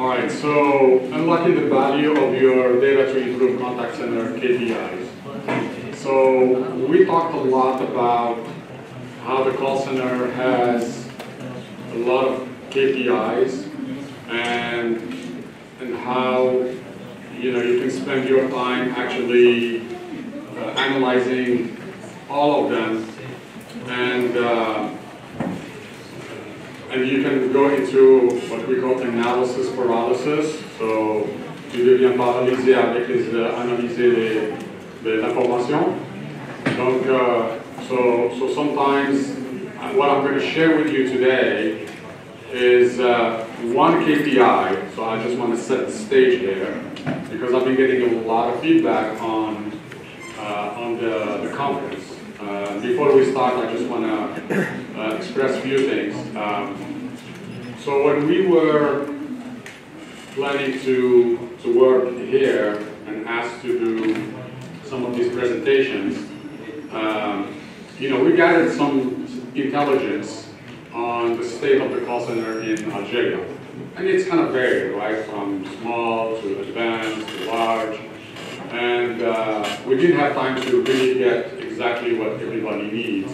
All right, so unlocking the value of your data to improve contact center KPIs. So we talked a lot about how the call center has a lot of KPIs and how you can spend your time actually analyzing all of them, and you can go into what we call analysis paralysis. So tu deviens paralysé avec analyser l'information. Donc, so sometimes what I'm going to share with you today is one KPI. So I just want to set the stage here because I've been getting a lot of feedback on the conference. Before we start, I just want to express a few things. So when we were planning to work here and asked to do some of these presentations, we gathered some intelligence on the state of the call center in Algeria. And it's kind of varied, right, from small to advanced to large. And we didn't have time to really get exactly what everybody needs.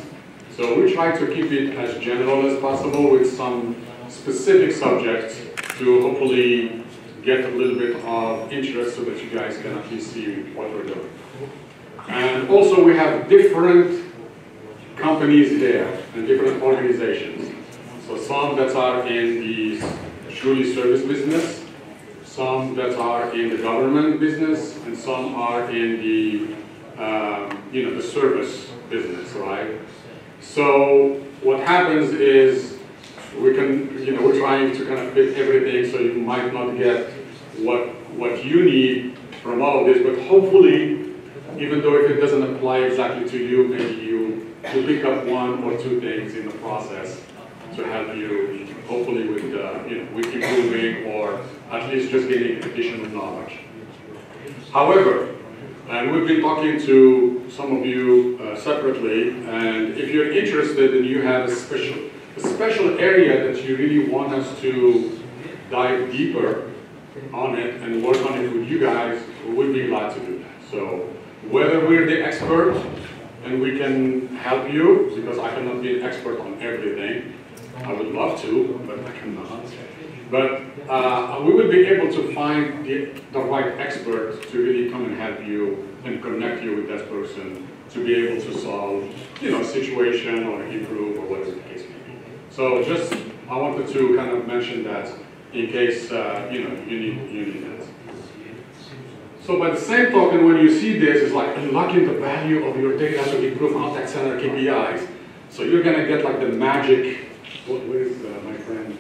So we tried to keep it as general as possible with some specific subjects to hopefully get a little bit of interest so that you guys can at least see what we're doing. And also we have different companies here and different organizations. So some that are in the truly service business, some that are in the government business, and some are in the the service business, right? So what happens is we're trying to kind of fit everything, so you might not get what you need from all of this, but hopefully, even though if it doesn't apply exactly to you, maybe you pick up one or two things in the process to help you, hopefully with improving or at least just getting additional knowledge. However, and we've been talking to some of you separately, and if you're interested and you have a special area that you really want us to dive deeper on it and work on it with you guys, we'd be glad to do that. So whether we're the expert and we can help you, because I cannot be an expert on everything. I would love to, but I cannot. But we will be able to find the right expert to really come and help you and connect you with that person to be able to solve, a situation or improve or whatever the case may be. So just, I wanted to kind of mention that in case, you need that. So by the same token, when you see this, it's like unlocking the value of your data to improve contact center KPIs. So you're gonna get like the magic, where is my friend?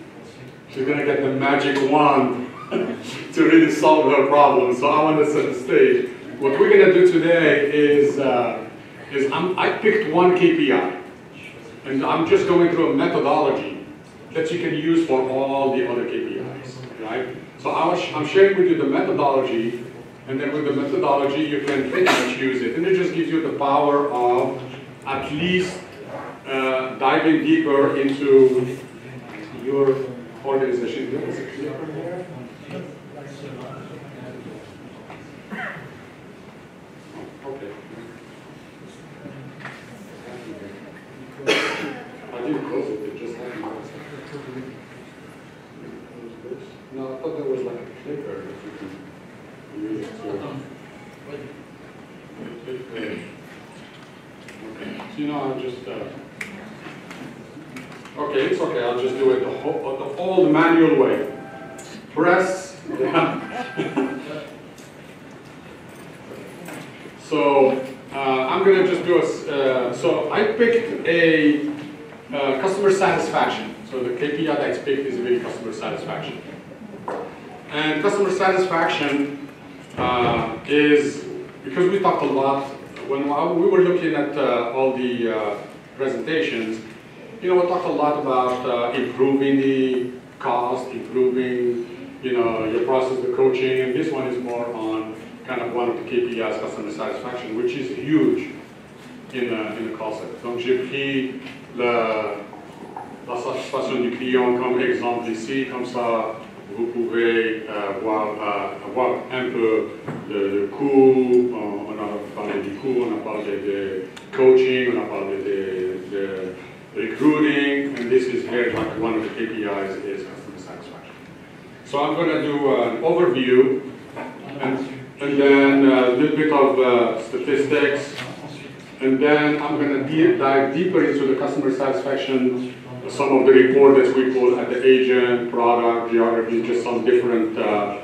She's gonna get the magic wand to really solve her problem. So I want to set the stage. What we're gonna do today is I picked one KPI, and I'm just going through a methodology that you can use for all the other KPIs, right? So I'm sharing with you the methodology, and then with the methodology you can pretty much use it, and it just gives you the power of at least diving deeper into your organization. Is it clear from here? Okay. I didn't close it, it just happened. No, I thought there was like a clicker that you can use it to. Okay, so I'll just, okay, it's okay, I'll just do it the old manual way. Press, So I'm going to just do so I picked a customer satisfaction. So the KPI that I picked is really customer satisfaction. And customer satisfaction is, because we talked a lot, when we were looking at all the presentations, we talked a lot about improving the cost, improving, your process of coaching, and this one is more on kind of one of the KPIs, customer satisfaction, which is huge in the call center. Donc j'ai pris la satisfaction du client comme exemple ici, comme ça vous pouvez voir un peu le coût, on a parlé du coût, on a parlé de coaching, on a parlé de recruiting, and this is here, like one of the KPIs is customer satisfaction. So I'm going to do an overview and then a little bit of statistics, and then I'm going to dive deeper into the customer satisfaction, some of the report that we pull at the agent, product, geography, just some different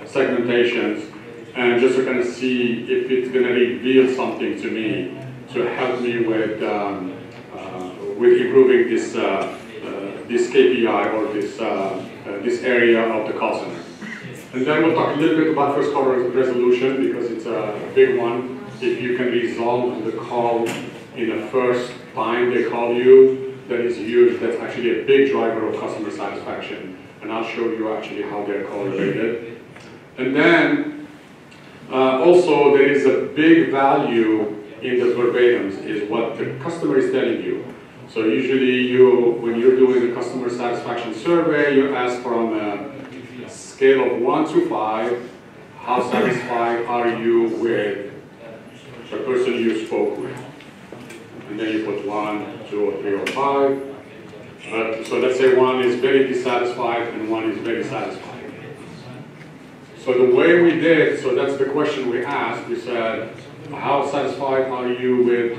segmentations, and just to kind of see if it's going to reveal something to me to help me with improving this this KPI or this area of the call center. And then we'll talk a little bit about first call resolution because it's a big one. If you can resolve the call in the first time they call you, that is huge. That's actually a big driver of customer satisfaction. And I'll show you actually how they're correlated. And then also there is a big value in the verbatims is what the customer is telling you. So usually when you're doing a customer satisfaction survey, you ask from a scale of 1 to 5, how satisfied are you with the person you spoke with? And then you put 1, 2, or 3, or 5. So let's say 1 is very dissatisfied and 1 is very satisfied. So the way we did, so that's the question we asked, we said, how satisfied are you with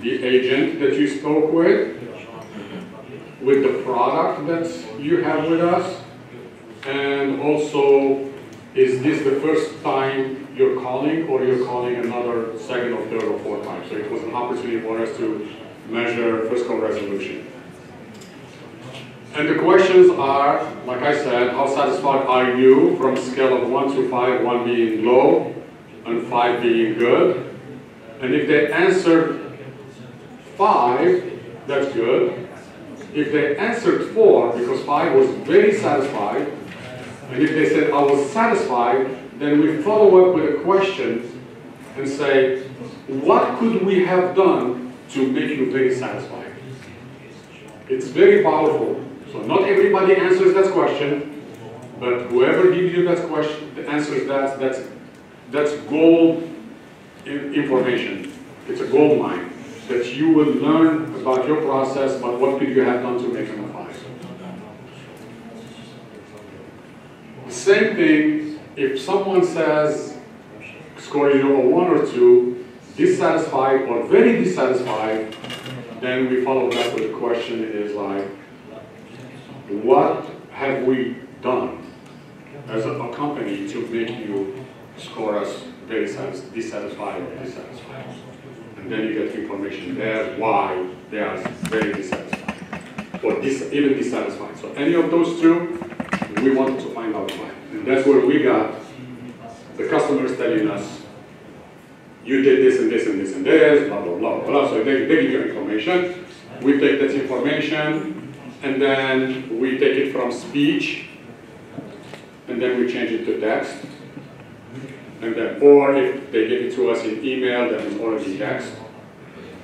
the agent that you spoke with the product that you have with us, and also, is this the first time you're calling, or you're calling another second or third or fourth time? So it was an opportunity for us to measure first call resolution. And the questions are, like I said, how satisfied are you from a scale of 1 to 5, 1 being low and 5 being good? And if they answered 5, that's good. If they answered 4, because 5 was very satisfied, and if they said I was satisfied, then we follow up with a question and say, what could we have done to make you very satisfied? It's very powerful. So not everybody answers that question, but whoever gives you that question, the answers that's gold information. It's a gold mine that you will learn about your process, but what could you have done to make them a 5? The same thing, if someone says, score 0 or 1 or 2, dissatisfied or very dissatisfied, then we follow that with the question is like, what have we done as a company to make you score us very dissatisfied or dissatisfied? And then you get information there why they are very dissatisfied or even dissatisfied. So any of those two, we wanted to find out why. And that's where we got the customers telling us, you did this and this and this and this, blah, blah, blah, blah. So they give you information. We take that information and then we take it from speech and then we change it to text. And then, or if they give it to us in email, then it's already text.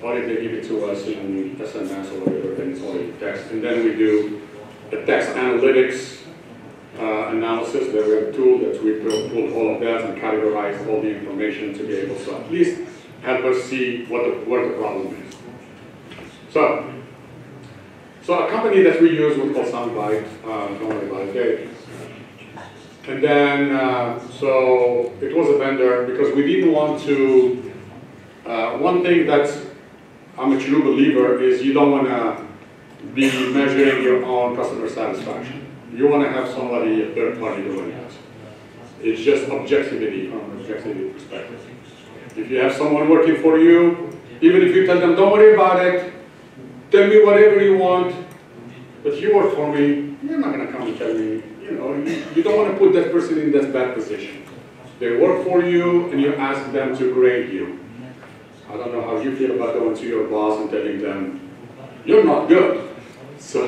Or if they give it to us in SMS or whatever, then it's already text. And then we do the text analytics analysis. There we have a tool that we pull all of that and categorize all the information to be able to at least help us see what the problem is. So a company that we use we call Soundbite. Don't worry about it. And then, so it was a vendor because we didn't want to, one thing that I'm a true believer is you don't want to be measuring your own customer satisfaction. You want to have somebody, a third party doing it. It's just objectivity from an objectivity perspective. If you have someone working for you, even if you tell them, don't worry about it, tell me whatever you want, but you work for me, you're not going to come and tell me. You don't want to put that person in that bad position. They work for you and you ask them to grade you. I don't know how you feel about going to your boss and telling them, you're not good. So,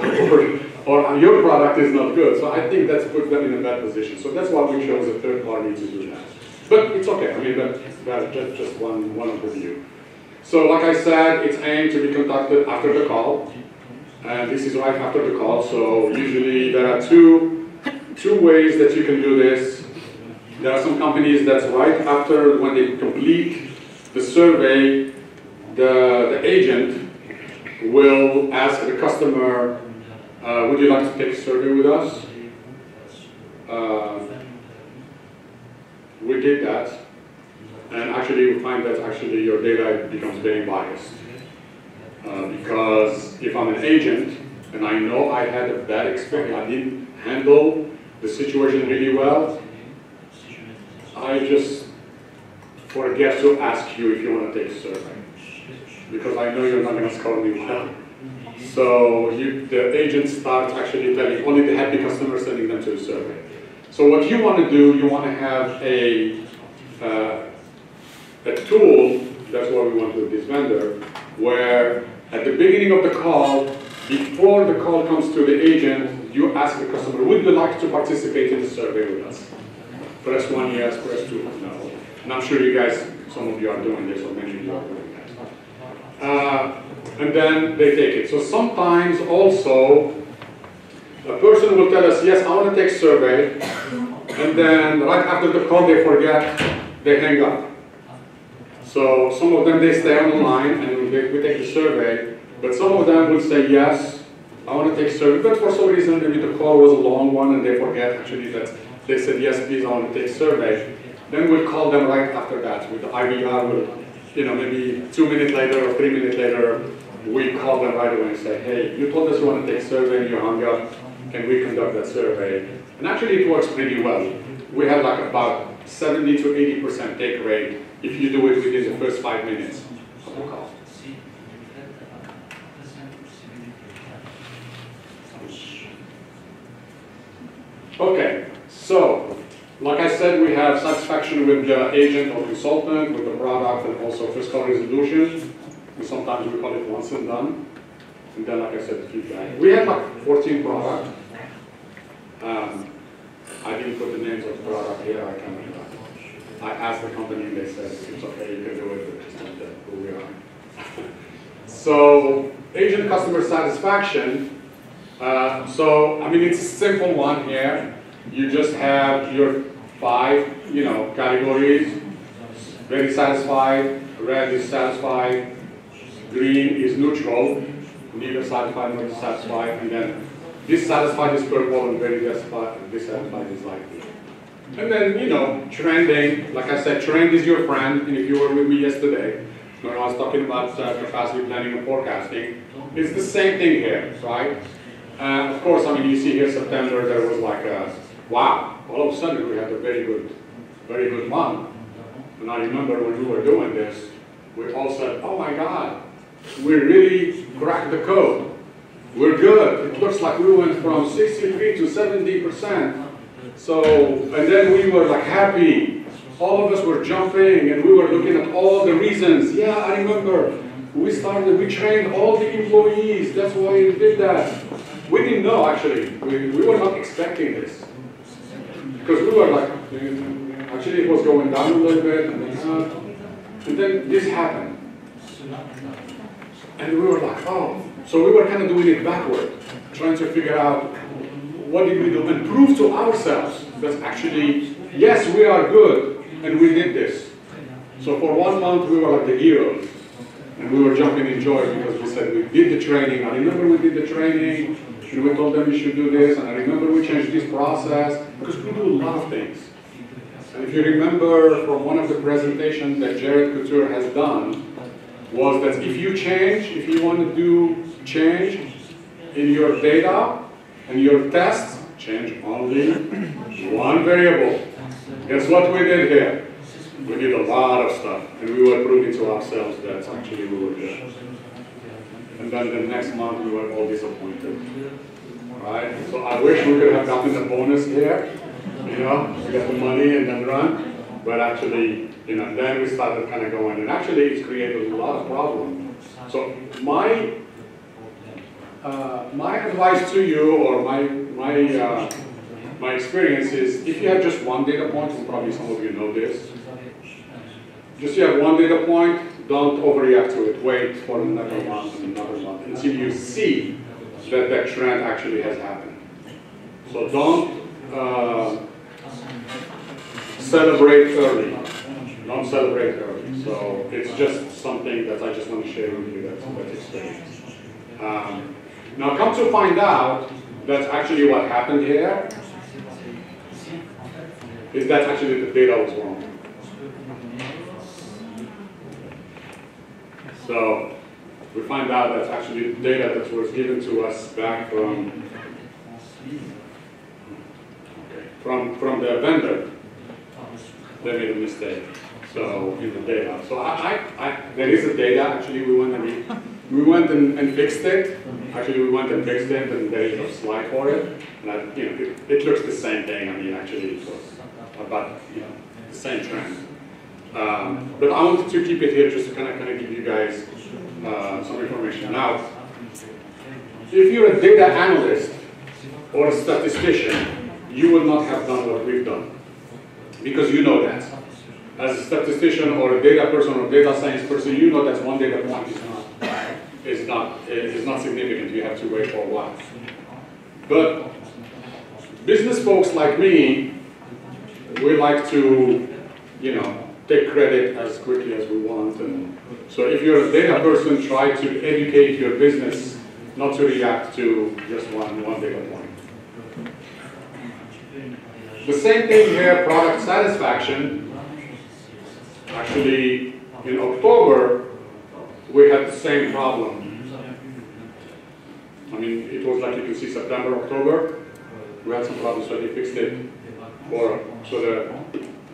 or your product is not good. So I think that puts them in a bad position. So that's why we chose a third party to do that. But it's okay. I mean, that's just one of the view. So like I said, it's aimed to be conducted after the call. And this is right after the call. So usually there are two two ways that you can do this. There are some companies that's right after when they complete the survey, the agent will ask the customer, would you like to take a survey with us? We did that, and actually we find that actually your data becomes very biased. Because if I'm an agent, and I know I had a bad experience, I didn't handle the situation really well, I just forget to ask you if you want to take a survey. Because I know you're not going to score me well. So the agent starts actually telling only the happy customers, sending them to a survey. So what you want to do, you want to have a tool, that's what we want with this vendor, where at the beginning of the call, before the call comes to the agent, you ask the customer, would you like to participate in the survey with us? Press 1, yes, press 2, no. And I'm sure you guys, some of you are doing this, or many of you are doing that. And then they take it. So sometimes also, a person will tell us, yes, I want to take a survey, and then right after the call they forget, they hang up. So some of them, they stay on the line and we take the survey, but some of them will say, yes, I want to take a survey, but for some reason maybe the call was a long one and they forget actually that they said, yes, please, I want to take a survey. Then we'll call them right after that with the IVR. Maybe 2 minutes later or 3 minutes later, we call them right away and say, hey, you told us you want to take a survey and you hung up. Can we conduct that survey? And actually it works pretty well. We have like about 70 to 80% take rate if you do it within the first 5 minutes of the call. Okay, so like I said, we have satisfaction with the agent or consultant, with the product, and also first call resolution. And sometimes we call it once and done. And then, like I said, feedback. We had like 14 products. I didn't put the names of the product here. I can't remember. I asked the company and they said, it's okay, you can do it, but it's not who we are. So, agent customer satisfaction. So, I mean, it's a simple one here. You just have your 5, categories. Very satisfied, red is satisfied, green is neutral, neither satisfied nor dissatisfied, and then dissatisfied is purple and very dissatisfied is light blue. And then, trending, like I said, trend is your friend, and if you were with me yesterday, when I was talking about capacity planning and forecasting, it's the same thing here, right? Of course, I mean, you see here September, there was like a, wow, all of a sudden we had a very good month. And I remember when we were doing this, we all said, oh my God, we really cracked the code. We're good. It looks like we went from 63 to 70%. So, and then we were like happy. All of us were jumping and we were looking at all the reasons. Yeah, I remember. We trained all the employees. That's why we did that. We didn't know actually. We were not expecting this. Because we were like, actually it was going down a little bit and then this happened. And we were like, oh. So we were kind of doing it backward, trying to figure out what did we do and prove to ourselves that actually, yes, we are good and we did this. So for 1 month we were like the heroes and we were jumping in joy because we said we did the training. I remember we did the training and we told them you should do this, and I remember we changed this process because we do a lot of things. And if you remember from one of the presentations that Jared Couture has done, was that if you want to do change in your data and your tests, change only one variable. Guess what we did here? We did a lot of stuff, and we were proving to ourselves that actually we were good. And then the next month we were all disappointed. Right? So I wish we could have gotten a bonus here, we get the money and then run. But actually, then we started kind of going, and actually it's created a lot of problems. So my advice to you, or my experience is, if you have just one data point, and probably some of you know this, just you have one data point, don't overreact to it. Wait for another month and another month until you see that that trend actually has happened. So don't celebrate early. Don't celebrate early. So it's just something that I just want to share with you that's experience. Now come to find out, that's actually what happened here, is that actually the data was wrong. So we find out that actually the data that was given to us back from the vendor, they made a mistake. So in the data. So there is a data, actually we went and fixed it. Actually we went and fixed it, and there is a slide for it. And it looks the same thing. I mean, actually it was about the same trend. But I wanted to keep it here just to kind of give you guys some information. Now, if you're a data analyst or a statistician, you will not have done what we've done, because you know that. As a statistician or a data person or data science person, you know that one data point is not significant. You have to wait for a while. But business folks like me, we like to, take credit as quickly as we want. And so if you're a data person, try to educate your business, not to react to just one data point. The same thing here, product satisfaction. Actually, in October, we had the same problem. I mean, it was like you can see September, October, we had some problems, so they fixed it.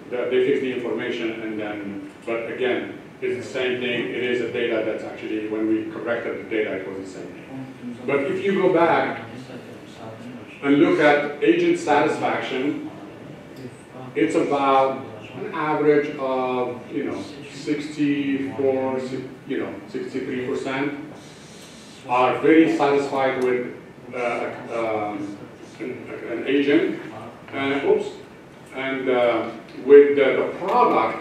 They fixed the information, and then, but again, it's the same thing. It is a data that's actually, when we corrected the data, it was the same thing. But if you go back and look at agent satisfaction, it's about an average of 64, 63% are very satisfied with an agent, and with the product,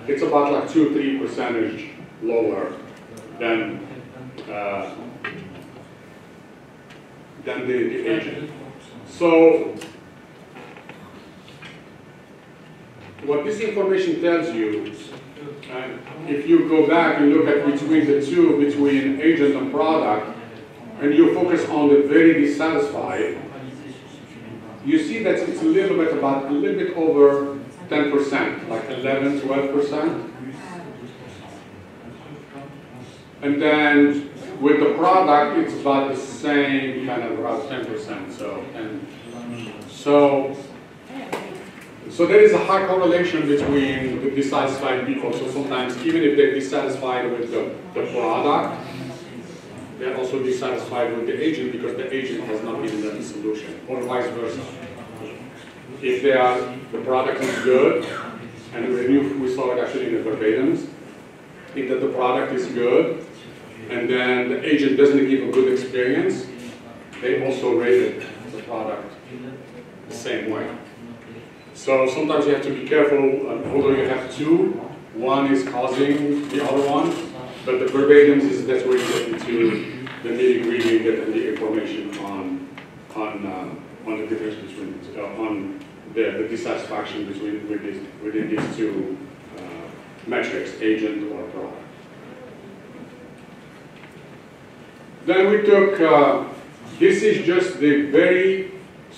it's about like 2-3% lower than the agent. So what this information tells you, if you go back and look at between the two, between agent and product, and you focus on the very dissatisfied, you see that it's a little bit over 10%, like 11-12%. And then with the product, it's about the same, kind of around 10%. So there is a high correlation between the dissatisfied people. So sometimes, even if they're dissatisfied with the product, they're also dissatisfied with the agent because the agent has not given them the solution, or vice versa. If the product is good, and we saw it actually in the verbatims, if that the product is good, and then the agent doesn't give a good experience, they also rated the product the same way. So sometimes you have to be careful, although you have two, one is causing the other one, but the verbatims that's where you get into the nitty-gritty, get the information on the difference between on the dissatisfaction within these two metrics, agent or product. Then we took this is just the very,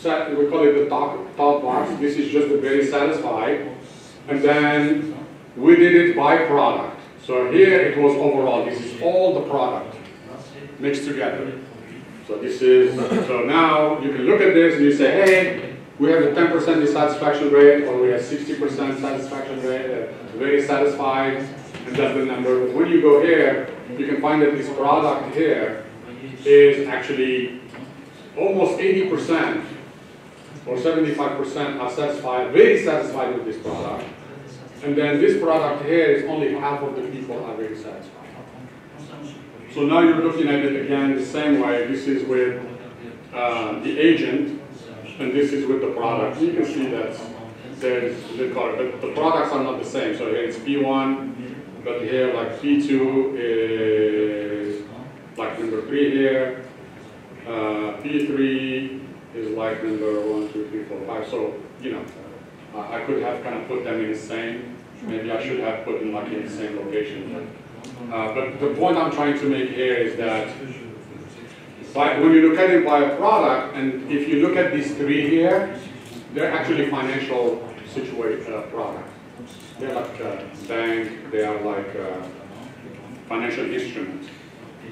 we call it the top box. This is just the very satisfied, and then we did it by product. So here it was overall. This is all the product mixed together. So this is, so now you can look at this and you say, hey, we have a 10% dissatisfaction rate, or we have 60% satisfaction rate, very satisfied, and that's the number. But when you go here, you can find that this product here is actually almost 80% or 75% are satisfied, very satisfied with this product. And then this product here is only half of the people are very satisfied. So now you're looking at it again the same way. This is with the agent, and this is with the product. You can see that there's the color, but the products are not the same. So here it's P1, but here like P2 is like number 3 here, P3 is like number 1, 2, 3, 4, 5. So, you know, I could have kind of put them in the same. Maybe I should have put them like in the same location. But the point I'm trying to make here is that when you look at it by a product, and if you look at these three here, they're actually financial products. They're like a bank, they are like financial instruments.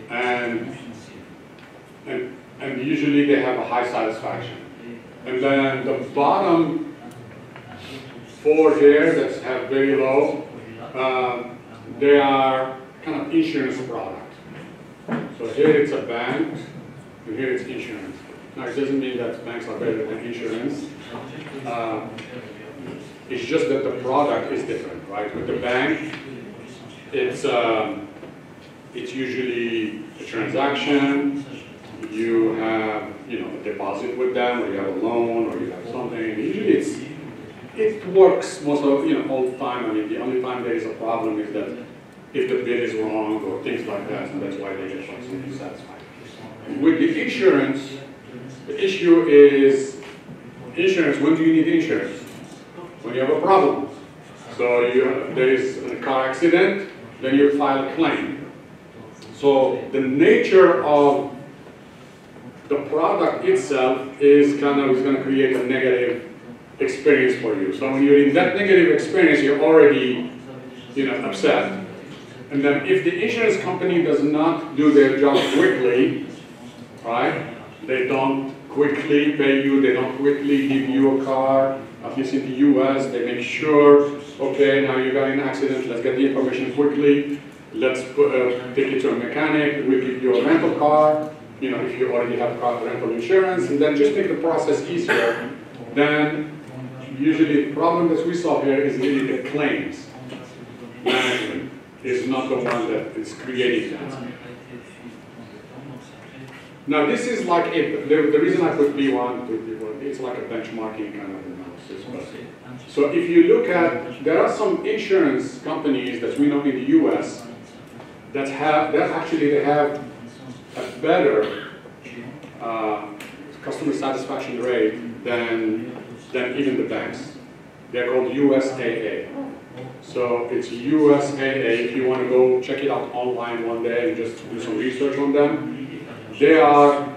And usually they have a high satisfaction. And then the bottom 4 here that have very low, they are kind of insurance products. So here it's a bank, and here it's insurance. Now it doesn't mean that banks are better than insurance. It's just that the product is different, right? With the bank, it's usually a transaction. You have, you know, a deposit with them, or you have a loan, or you have something. Usually it works most of, you know, all the time. I mean, the only time there is a problem is that if the bid is wrong or things like that, and that's why they get like so dissatisfied. With the insurance, the issue is insurance. When do you need insurance? When you have a problem. So there is a car accident, then you file a claim. So the nature of the product itself is going to create a negative experience for you. So when you're in that negative experience, you're already, you know, upset. And then if the insurance company does not do their job quickly, right? They don't quickly pay you, they don't quickly give you a car. At least in the US, they make sure, okay, now you got in an accident, let's get the information quickly. Let's take it to a mechanic, we'll give you a rental car, you know, if you already have car rental insurance, and then just make the process easier. Then usually the problem that we saw here is really the claims management is not the one that is creating that. Now this is like, the reason I put B1 to B1, it's like a benchmarking kind of analysis. So if you look at, there are some insurance companies that we know in the US that have a better customer satisfaction rate than even the banks. They're called USAA. So it's USAA. If you want to go check it out online one day and just do some research on them, they are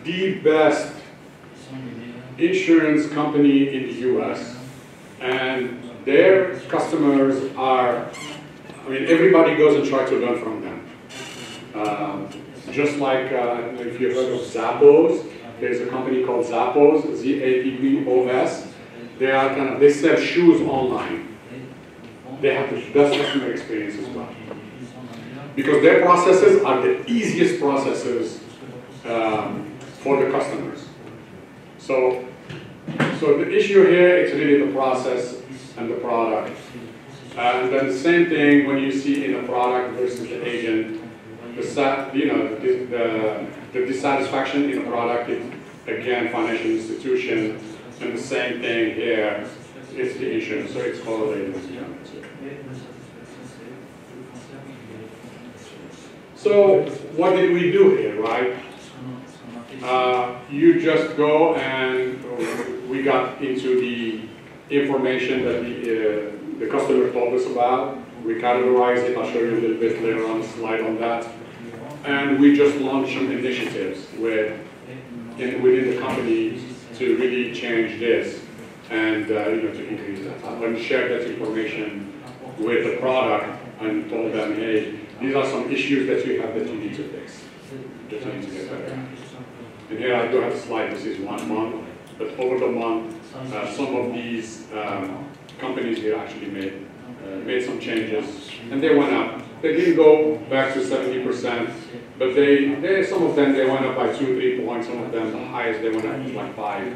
the best insurance company in the US. And their customers are, I mean, everybody goes and tries to learn from them. Just like, if you've heard of Zappos, there's a company called Zappos, Z-A-P-P-O-S. They sell shoes online. They have the best customer experience as well. Because their processes are the easiest processes for the customers. So the issue here is really the process and the product. And then the same thing when you see in a product versus the agent, the dissatisfaction in a product is, again, financial institution, and the same thing here is the insurance, so it's correlated. So what did we do here, right? You just go and we got into the information that the customer told us about. We categorized it. I'll show you a little bit later on the slide on that. And we just launched some initiatives within the company to really change this and to increase that. And share that information with the product and told them, hey, these are some issues that you have that you need to fix. That you need to get better. And here I do have a slide. This is 1 month, but over the month, some of these companies here actually made some changes, and they went up. They didn't go back to 70%, but some of them they went up by 2-3 points. Some of them, the highest, they went up to like 5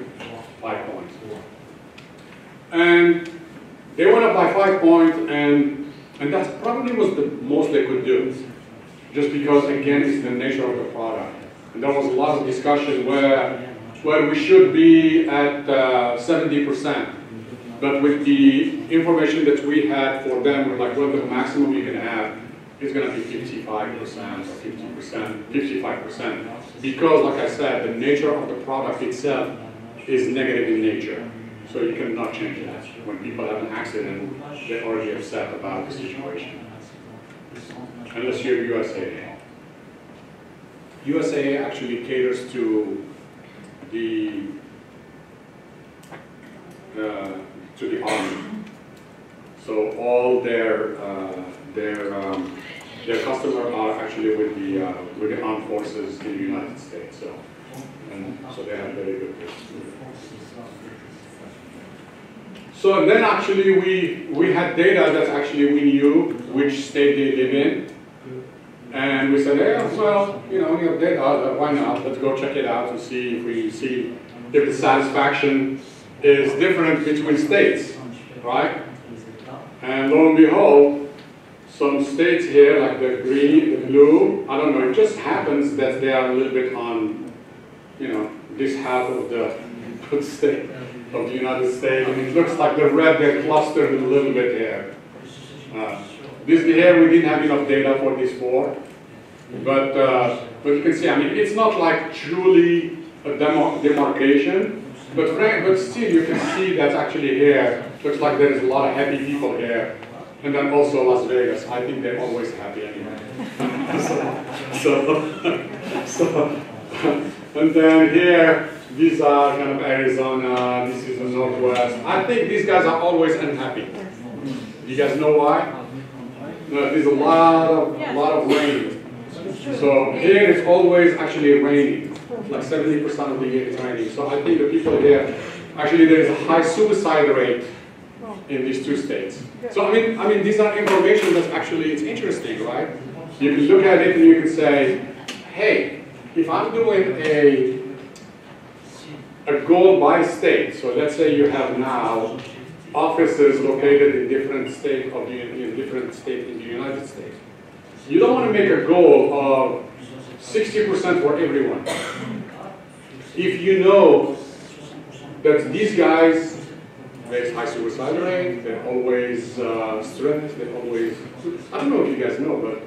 points. And they went up by 5 points, and that probably was the most they could do, just because again it's the nature of the product. And there was a lot of discussion where we should be at 70%. But with the information that we had for them, we're like, well, the maximum you can have it's going to be 55% or 50%, 55%. Because, like I said, the nature of the product itself is negative in nature. So you cannot change that. When people have an accident, they're already upset about the situation. Unless you're USA. USA actually caters to the army. So all their customers are actually with the armed forces in the United States. So they have very good business. So then actually we had data that actually we knew which state they live in. And we said, hey, well, you know, we have data, why not? Let's go check it out and see if the satisfaction is different between states, right? And lo and behold, some states here, like the green, the blue, I don't know, it just happens that they are a little bit on, you know, this half of the state of the United States, and it looks like the red, they're clustered a little bit here. This here, we didn't have enough data for this for, but you can see, I mean, it's not like truly a demarcation, but still you can see that actually here, looks like there is a lot of happy people here. And then also Las Vegas, I think they're always happy anyway. And then here, these are kind of Arizona, this is the Northwest. I think these guys are always unhappy. You guys know why? No, there's a lot of rain. So here it's always actually raining. Like 70% of the year it's raining. So I think the people here, actually there is a high suicide rate in these two states. So I mean these are information that's actually, it's interesting, right? You can look at it and you can say, hey, if I'm doing a goal by state, so let's say you have now offices located in different states in the United States. You don't want to make a goal of 60% for everyone. If you know that these guys, there's high suicide rate, they're always stressed, they're always, I don't know if you guys know, but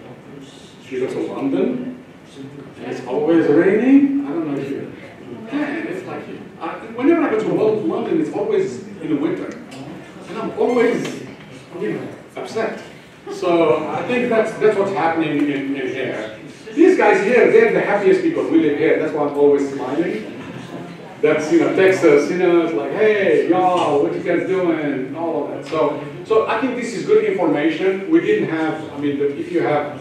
if you go to London, it's always raining. I don't know if you, man, it's like, whenever I go to London, it's always in the winter. And I'm always, you know, upset. So I think that's what's happening in here. These guys here, they're the happiest people. We live here, that's why I'm always smiling. That's, you know, Texas, you know, it's like, hey, y'all, what you guys doing, and all of that. So I think this is good information. We didn't have, I mean, if you have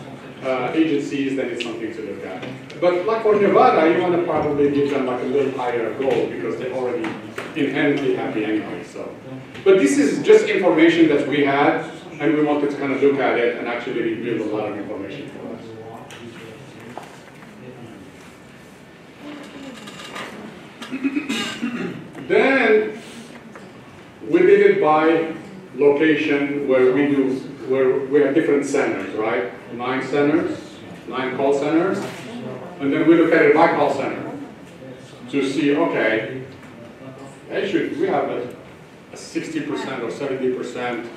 agencies, then it's something to look at. But like for Nevada, you want to probably give them like a little higher goal because they're already inherently happy anyway. So, but this is just information that we had, and we wanted to kind of look at it and actually reveal a lot of information for us. Then we did it by location where we have different centers, right? 9 centers, 9 call centers, and then we look at it by call center to see, okay, we have a 60% or 70%,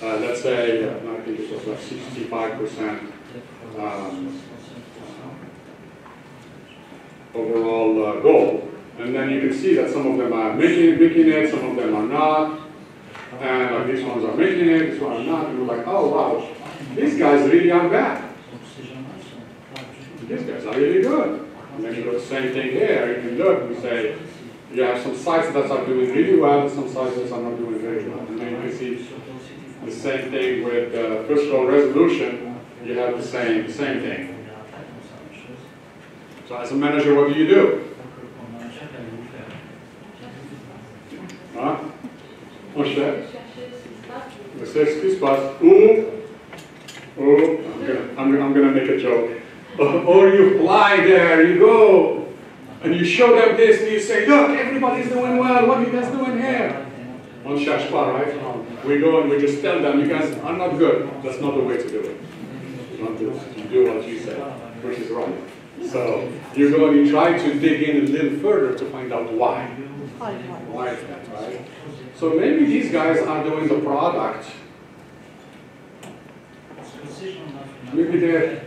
let's say, I think it was like 65% overall goal. And then you can see that some of them are making it, some of them are not. And like these ones are making it, these ones are not. And we're like, oh wow, these guys really aren't bad. These guys are really good. And then you do the same thing here. You can look and say, you have some sites that are doing really well, and some sites that are not doing very well. And then you can see the same thing with fiscal resolution. You have the same thing. So as a manager, what do you do? Hein? Mon chef? C'est ce qui se passe. I'm gonna make a joke. Or you fly there, you go, and you show them this, and you say, look, everybody's doing well, what are you guys doing here? On cherche pas, right? We go and we just tell them, you guys are not good. That's not the way to do it. You do what you say, which is right. So you go and you try to dig in a little further to find out why. Why is that, right? So maybe these guys are doing the product maybe they're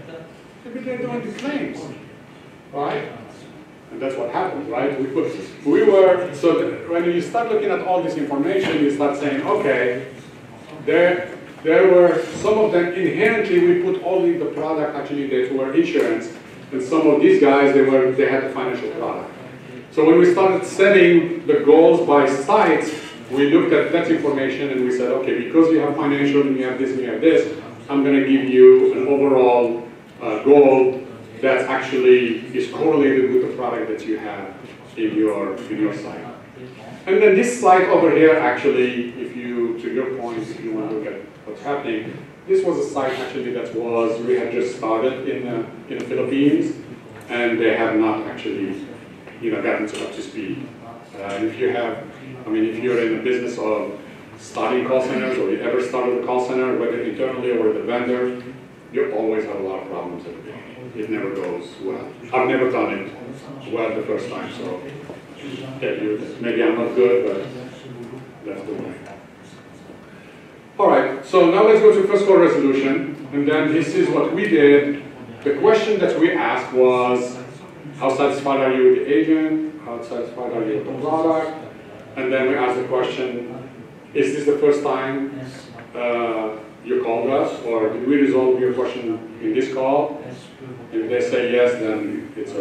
doing the claims, right? And that's what happened, right? So when you start looking at all this information, you start saying, okay, there were some of them inherently, we put only the product actually that were insurance, and some of these guys, they had the financial product. So when we started setting the goals by sites, we looked at that information and we said, okay, because you have financial and you have this and you have this, I'm going to give you an overall goal that actually is correlated with the product that you have in your site. And then this site over here, actually, to your point, if you want to look at what's happening, this was a site actually we had just started in the Philippines, and they have not actually, gotten up to speed. If you're in the business of starting call centers, or you ever started a call center, whether internally or with a vendor, you always have a lot of problems at the beginning. It never goes well. I've never done it well the first time, so maybe I'm not good, but that's the way. All right, so now let's go to first call resolution, and then this is what we did. The question that we asked was, how satisfied are you with the agent? How satisfied are you with the product? And then we asked the question, is this the first time you called us, or did we resolve your question in this call? If they say yes, then it's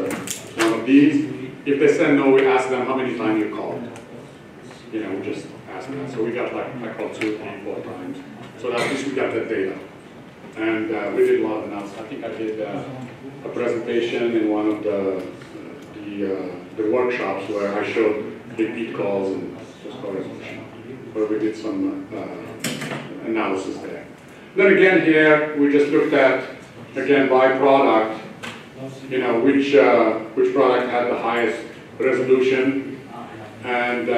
one of these. If they say no, we ask them how many times you called. We just ask them. So we got I called 2, 3, 4 times. So at least we got that data. And we did a lot of analysis. I think I did a presentation in one of the workshops where I showed repeat calls and first call resolution, where we did some analysis there. Then again here, we just looked at, again, by product, which product had the highest resolution. And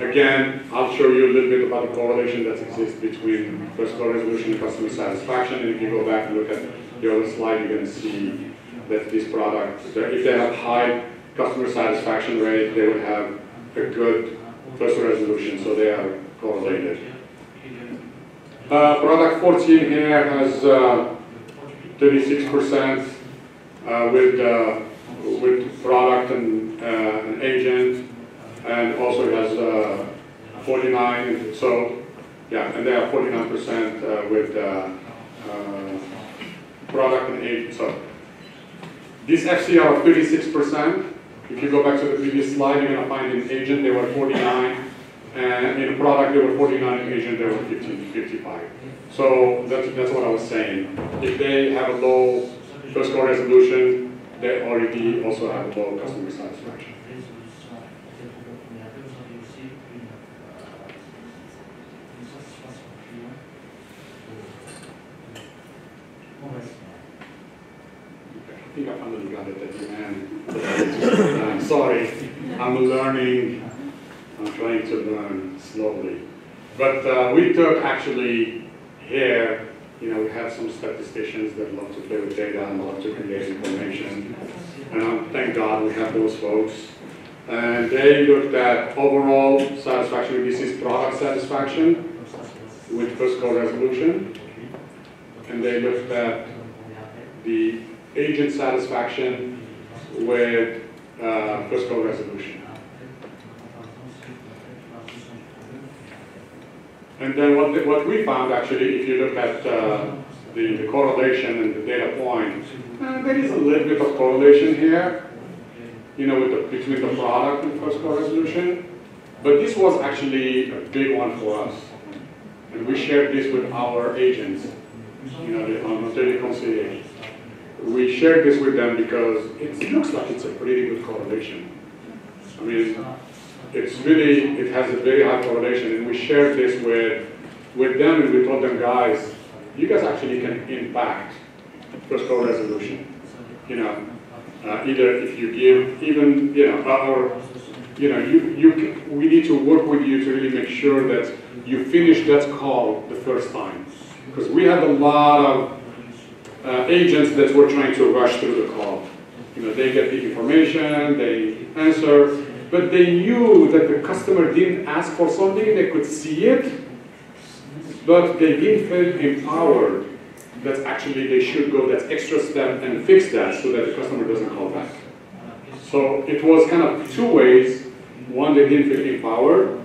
again, I'll show you a little bit about the correlation that exists between first call resolution and customer satisfaction. And if you go back and look at the other slide, you're going to see that this product, if they have high customer satisfaction rate, they would have a good first resolution, so they are correlated. Product 14 here has 36% with product and an agent, and also has 49. So yeah, and they have 49% with product and agent. So this FCR of 36. If you go back to the previous slide, you're going to find in agent they were 49, and in product they were 49, in agent they were 55. So that's what I was saying. If they have a low first call resolution, they already also have a low customer satisfaction. I think I finally got it at the end. I'm sorry, I'm learning. I'm trying to learn slowly. But we took actually here, we have some statisticians that love to play with data and love to create information. And thank God we have those folks. And they looked at overall satisfaction. This is product satisfaction with first call resolution. And they looked at the agent satisfaction with first call resolution. And then what we found actually, if you look at the correlation and the data point, there is a little bit of correlation here, between the product and first call resolution. But this was actually a big one for us. And we shared this with our agents, on teleconciliation. We shared this with them because it looks like it's a pretty good correlation. I mean, it has a very high correlation, and we shared this with them, and we told them, guys, you guys actually can impact first call resolution. Either if you give, even, we need to work with you to really make sure that you finish that call the first time. Because we had a lot of agents that were trying to rush through the call. They get the information, they answer, but they knew that the customer didn't ask for something, they could see it, but they didn't feel empowered that's actually they should go that extra step and fix that so that the customer doesn't call back. So it was kind of two ways. One, they didn't feel empowered,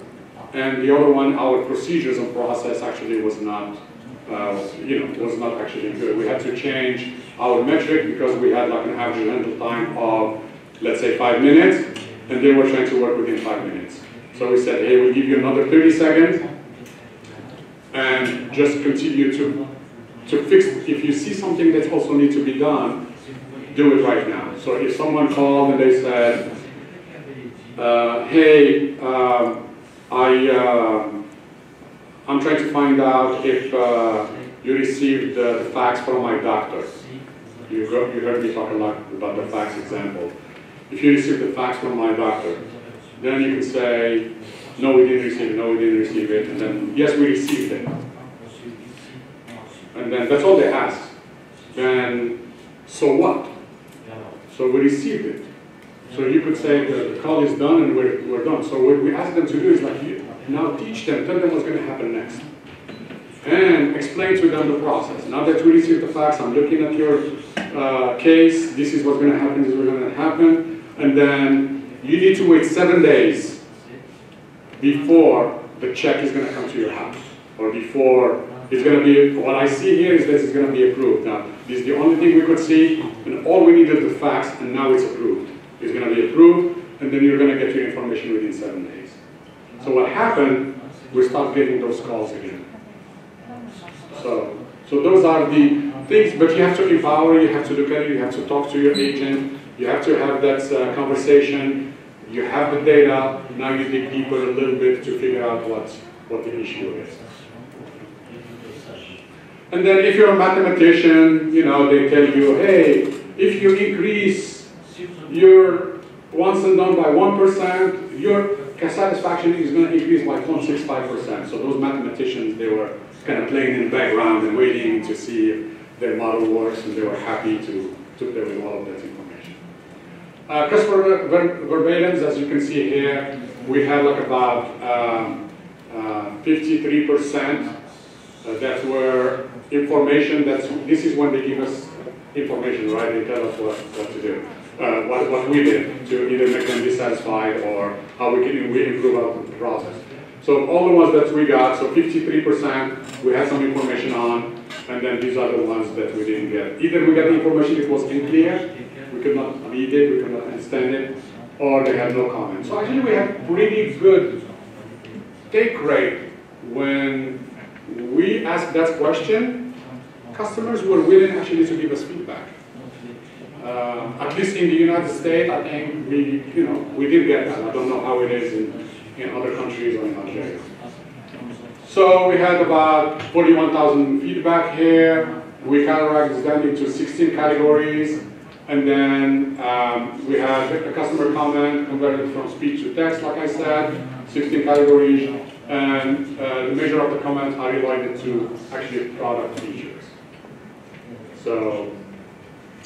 and the other one, our procedures and process actually was not, was not actually good. We had to change our metric because we had like an average handle time of, let's say, 5 minutes, and they were trying to work within 5 minutes. So we said, hey, we'll give you another 30 seconds, and just continue to fix. If you see something that also needs to be done, do it right now. So if someone called and they said, hey, I'm trying to find out if you received the fax from my doctor. You heard me talk a lot about the fax example. If you received the fax from my doctor, then you can say, no, we didn't receive it, no, we didn't receive it, and then, yes, we received it. And then that's all they ask. Then, so what? So we received it. So you could say the call is done and we're done. So what we ask them to do is like, now teach them, tell them what's going to happen next. And explain to them the process. Now that we received the fax, I'm looking at your case, this is what's going to happen, this is what's going to happen. And then you need to wait 7 days before the check is going to come to your house. Or before it's going to be, what I see here is that it's going to be approved. Now, this is the only thing we could see, and all we needed was the fax, and now it's approved. It's going to be approved, and then you're going to get your information within 7 days. So what happened, we start getting those calls again. So those are the things, but you have to empower, you have to look at it, you have to talk to your agent, you have to have that conversation, you have the data, now you dig deeper a little bit to figure out what the issue is. And then if you're a mathematician, they tell you, hey, if you increase your once and done by 1%, your satisfaction is going to increase by 0.65%. So those mathematicians, they were kind of playing in the background and waiting to see if their model works, and they were happy to play with all of that information. Customer verbatims, as you can see here, we had like about 53% that were information. This is when they give us information, right? They tell us what to do. What we did to either make them dissatisfied or how we improve our process. So all the ones that we got, so 53% we had some information on, and then these are the ones that we didn't get. Either we got the information, it was unclear, we could not read it, we could not understand it, or they had no comment. So actually we had pretty good take rate when we asked that question. Customers were willing actually to give us feedback. At least in the United States, I think we did get that. I don't know how it is in other countries or in Algeria. So we had about 41,000 feedback here. We categorized them into 16 categories. And then we had a customer comment converted from speech to text, like I said, 16 categories. And the measure of the comments are related to actually product features. So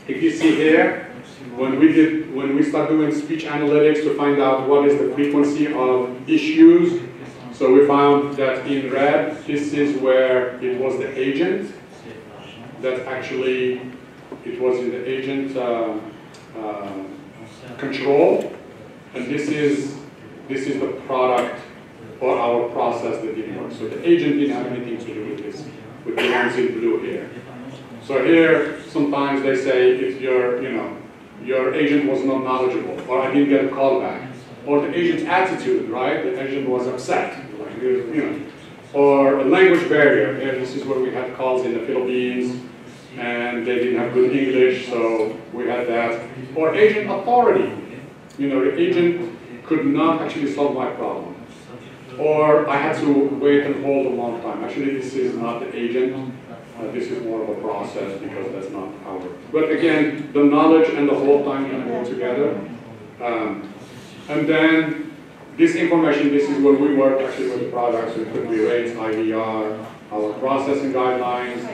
if you see here, when we start doing speech analytics to find out what is the frequency of issues, so we found that in red, this is where it was the agent that actually, it was in the agent control, and this is the product or our process that didn't work. So the agent didn't have anything to do with this, with the ones in blue here. So here, sometimes they say if your agent was not knowledgeable, or I didn't get a call back, or the agent's attitude, right? The agent was upset, or a language barrier. Here, this is where we had calls in the Philippines, and they didn't have good English, so we had that. Or agent authority. The agent could not actually solve my problem. Or I had to wait and hold a long time. Actually, this is not the agent. This is more of a process because that's not our. But again, the knowledge and the whole time can go together. And then this information, this is where we work actually with the products. It could be rates, IVR, our processing guidelines,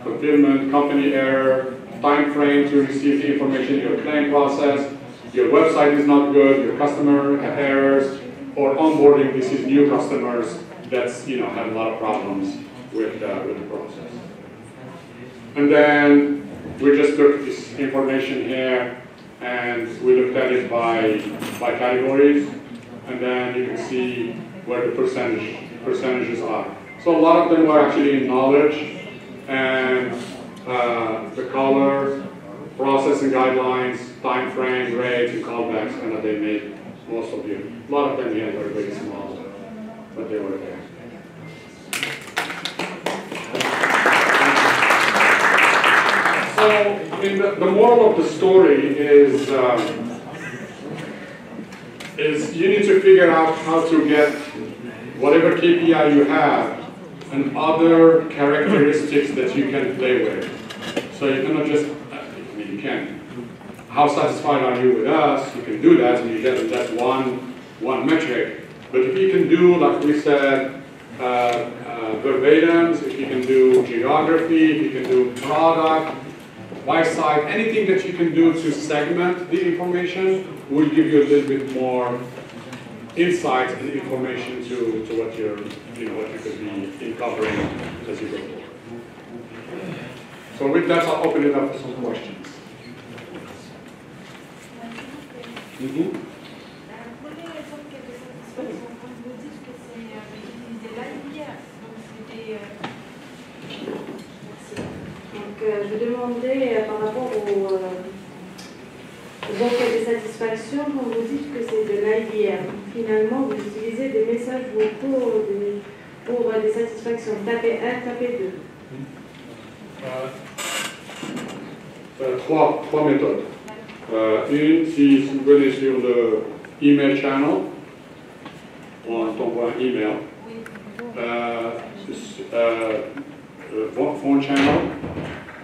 fulfillment, company error, time frame to receive the information, your claim process, your website is not good, your customer errors, or onboarding. This is new customers that's had a lot of problems with the process. And then we just took this information here and we looked at it by categories. And then you can see where the percentages are. So a lot of them were actually in knowledge and the color, processing guidelines, time frame, rates, and callbacks, and that they made most of you. A lot of them here were very small, but they were there. So, I mean, the moral of the story is you need to figure out how to get whatever KPI you have and other characteristics that you can play with. So you cannot just, I mean, you can. How satisfied are you with us? You can do that, and you get that one metric. But if you can do, like we said, verbatims, if you can do geography, if you can do product, by site, anything that you can do to segment the information will give you a little bit more insight and information to what you're, what you could be covering as you go forward. So with that, I'll open it up for some questions. Je demandais par rapport aux enquêtes de satisfaction, quand vous dites que c'est de l'IVR, finalement vous utilisez des messages vocaux pour des satisfactions. Tapez 1, tapez 2. Trois méthodes. Une, si vous venez sur le email channel, on t'envoie un email. Phone channel,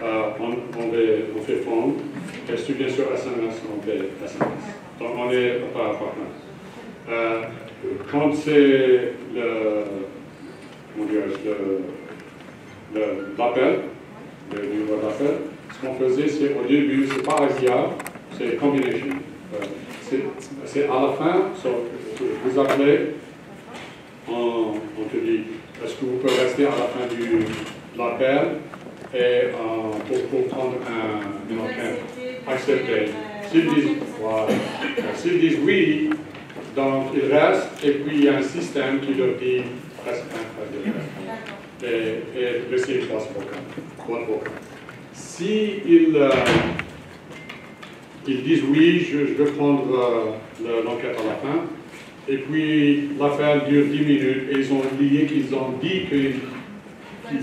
on fait phone. Et si tu viens sur SMS, on fait SMS. Donc on est partenaire. Quand c'est l'appel, le numéro d'appel, ce qu'on faisait, c'est au début, c'est pas ASIA, c'est combination. C'est à la fin, vous appelez, on te dit, est-ce que vous pouvez rester à la fin de l'appel et pour prendre une enquête acceptée. S'ils disent oui, donc ils restent, et puis il y a un système qui leur dit reste un, et laissez 3 vocaux. Si ils disent oui, je veux prendre l'enquête à la fin, et puis l'affaire dure 10 minutes, et ils ont oublié qu'ils ont dit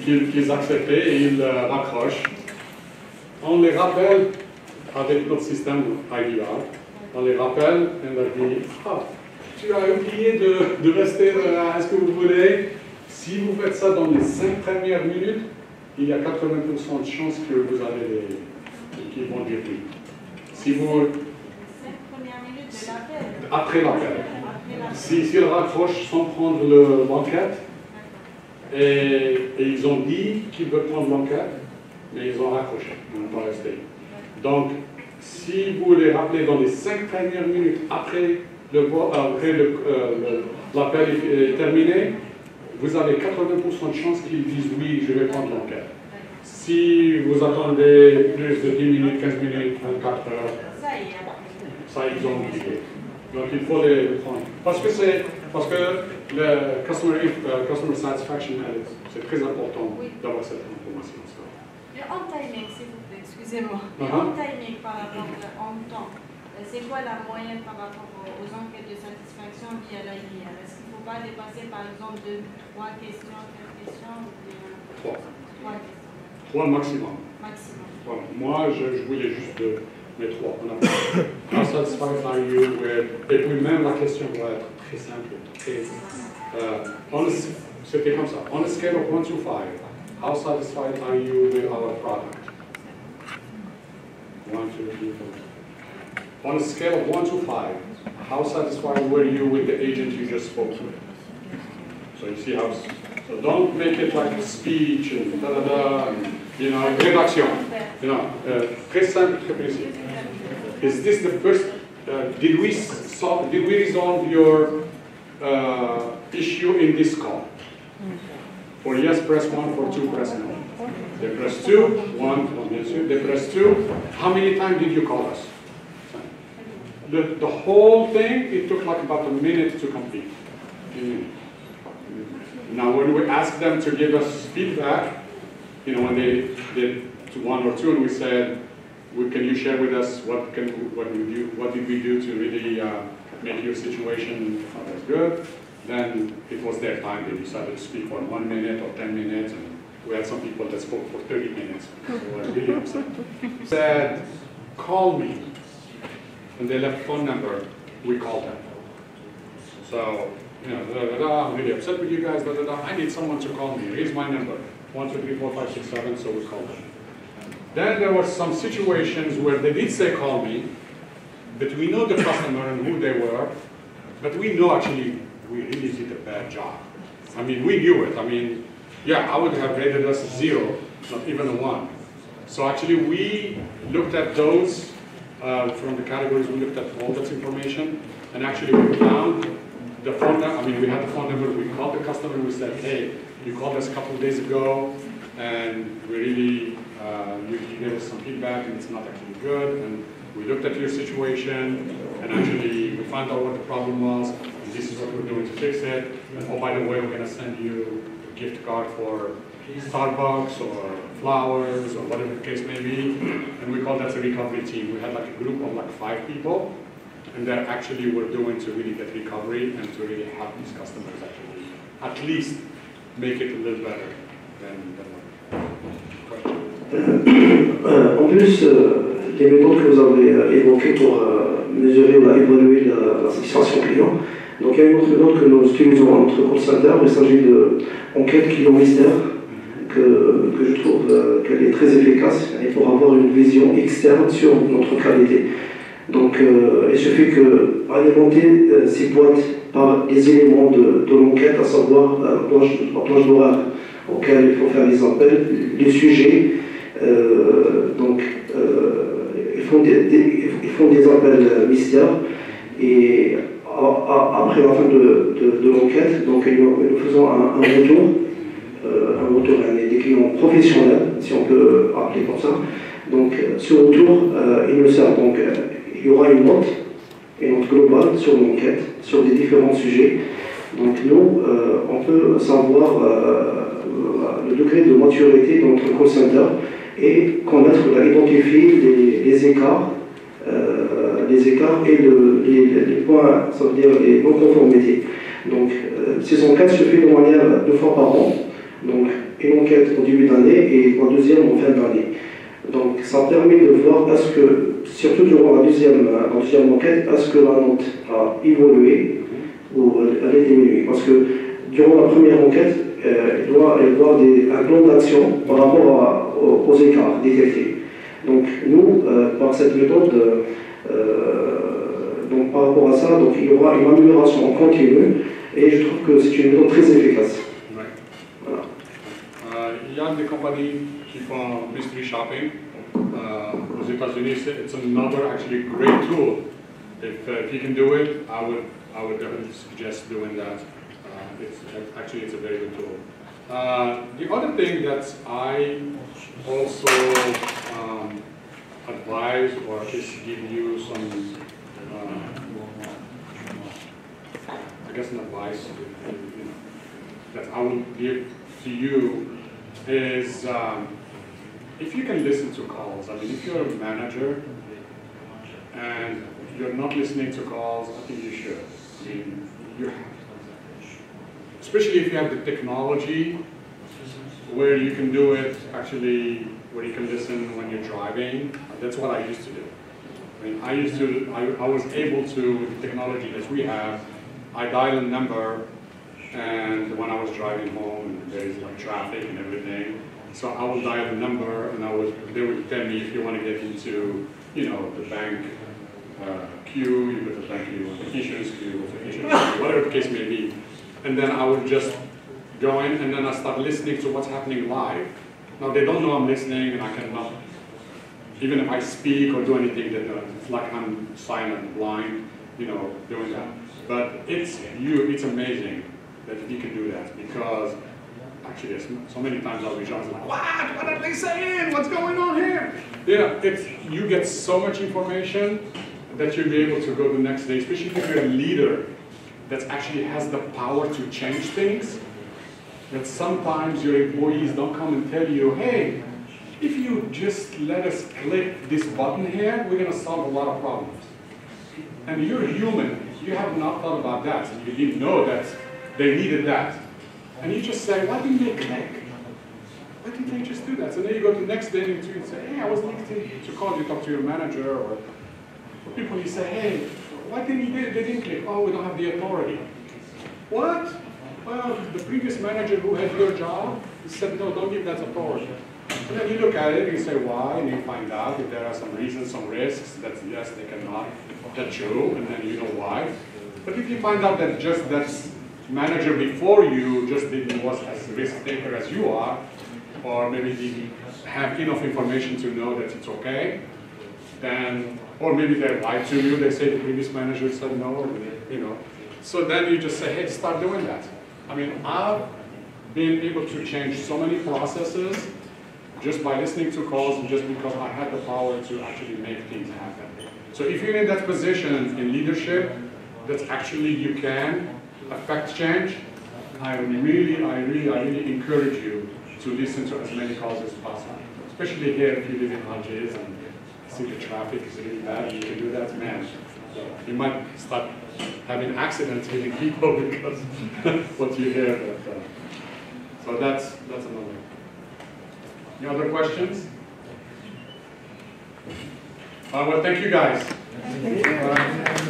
qu'ils acceptaient, et ils raccrochent. On les rappelle avec notre système IVR, on les rappelle et on leur dit tu as oublié de rester là, est-ce que vous voulez? Si vous faites ça dans les 5 premières minutes, il y a 80% de chances que vous allez qu'ils vont dire oui. Si vous... 5 premières minutes de l'appel. Après l'appel. S'ils raccrochent sans prendre l'enquête, et ils ont dit qu'ils veulent prendre l'enquête, mais ils ont raccroché, ils n'ont pas resté. Donc, si vous les rappelez dans les 5 premières minutes après l'appel est terminé, vous avez 80% de chances qu'ils disent oui, je vais prendre l'enquête. Si vous attendez plus de 10 minutes, 15 minutes, 24 heures, ça ils ont oublié. Donc il faut les prendre. Parce que le customer satisfaction, c'est très important d'avoir cette information. Le on-timing, s'il vous plaît, excusez-moi. Le on-timing par rapport en temps, c'est quoi la moyenne par rapport aux enquêtes de satisfaction via l'IVR? Est-ce qu'il ne faut pas dépasser par exemple de 3 questions, 4 questions ou bien 3 questions? 3 maximum. Voilà. Moi, je voulais juste les 3. How satisfied are you with... Et puis même la question va être très simple. C'était comme ça. On a scale of 1 to 5, how satisfied are you with our product? 1, 2, 3, 4. On a scale of 1 to 5, how satisfied were you with the agent you just spoke to? So you see how... So don't make it like a speech and da-da-da, rédaction. Très simple, très précis. Is this the first... did we resolve your issue in this call? For yes, press 1, for 2, press no. They press 2, 1, they press 2. How many times did you call us? The whole thing, it took like about a minute to complete. Now when we asked them to give us feedback, you know, when they did 1 or 2 and we said, can you share with us what did we do to really make your situation as good? Then it was their time. They decided to speak for 1 minute or 10 minutes, and we had some people that spoke for 30 minutes. So I was really upset. Said, call me. And they left phone number. We called them. So, you know, I'm really upset with you guys. I need someone to call me. Here's my number. 1, 2, 3, 4, 5, 6, 7. So we called them. Then there were some situations where they did say call me, but we know the customer and who they were, but we know actually we really did a bad job. I mean, we knew it. I mean, yeah, I would have rated us 0, not even a 1. So actually we looked at those from the categories, we looked at all that information, and actually we found the phone number. I mean, we had the phone number, we called the customer and we said, hey, you called us a couple of days ago, and we really, you gave us some feedback and it's not actually good, and we looked at your situation, and actually we found out what the problem was, and this is what we're doing to fix it, and oh, by the way, we're going to send you a gift card for Starbucks or flowers or whatever the case may be, and we call that the recovery team. We had like a group of like 5 people, and that actually we're doing to really get recovery and to really help these customers actually at least make it a little better than En plus, les méthodes que vous avez évoquées pour mesurer ou évaluer la satisfaction client, donc il y a une autre méthode que nous utilisons dans notre call center, il s'agit de enquête client mystère, que je trouve qu'elle est très efficace et pour avoir une vision externe sur notre qualité. Donc il suffit d'alimenter ces boîtes par les éléments de l'enquête, à savoir la plage d'horaire auquel il faut faire les appels, les sujets. Donc ils font des appels mystères et après la fin de l'enquête, donc nous faisons un retour des clients professionnels, si on peut appeler comme ça. Donc ce retour, InnoServe, donc il y aura une note globale sur l'enquête, sur des différents sujets. Donc nous, on peut savoir le degré de maturité de notre call center et connaître, identifier les écarts et les points, ça veut dire les non-conformités. Donc ces enquêtes se font de manière 2 fois par an. Donc une enquête au début d'année et la deuxième en fin d'année. Donc ça permet de voir est-ce que, surtout durant la deuxième enquête, est-ce que la note a évolué ou elle a diminué. Parce que durant la première enquête, il doit y avoir un plan d'action par rapport aux écarts détectés. Donc nous, par cette méthode, donc par rapport à ça, donc il y aura une amélioration en continu et je trouve que c'est une méthode très efficace. Il y a des compagnies qui font mystery shopping. Aux États-Unis, it's another actually great tool. If you can do it, I would definitely suggest doing that. It's a very good tool. The other thing that I also advise or just give you some, I guess an advice, that I will give to you is if you can listen to calls. I mean, if you're a manager and you're not listening to calls, I think you should. I mean, especially if you have the technology where you can do it actually, where you can listen when you're driving. That's what I used to do. I mean, I was able to, with the technology that we have, I dial a number, and when I was driving home, there's like traffic and everything, so I would dial the number, and they would tell me if you want to get into, you know, the bank queue, you go to the bank queue, the insurance queue, whatever the case may be, and then I would just go in, and then I start listening to what's happening live. Now they don't know I'm listening, and I cannot, even if I speak or do anything, it's like I'm silent, blind, you know, doing that. But it's amazing that you can do that, because actually, so many times I'll be shocked, like, what are they saying? What's going on here? You get so much information that you'll be able to go the next day, especially if you're a leader that actually has the power to change things, that sometimes your employees don't come and tell you, hey, if you just let us click this button here, we're going to solve a lot of problems. And you're human. You have not thought about that. You didn't know that they needed that. And you just say, why didn't they click? Why didn't they just do that? So then you go to the next day and say, hey, I was needing to call you, talk to your manager, or people, you say, hey, why didn't they didn't click? Oh, we don't have the authority. What? Well, the previous manager who had your job said, no, don't give that authority. And then you look at it and you say, why? And you find out if there are some reasons, some risks that, yes, they cannot touch you, and then you know why. But if you find out that just that manager before you just was as risk taker as you are, or maybe didn't have enough information to know that it's okay, then, or maybe they lied to you, they say the previous manager said no, you know. So then you just say, hey, start doing that. I mean, I've been able to change so many processes just by listening to calls and just because I had the power to actually make things happen. So if you're in that position in leadership, that actually you can affect change, I really encourage you to listen to as many calls as possible. Especially here if you live in Algiers and see the traffic is really bad and you can do that, man. You might start having accidents hitting people because what you hear. So that's another. Any other questions? Well, thank you guys. Thank you.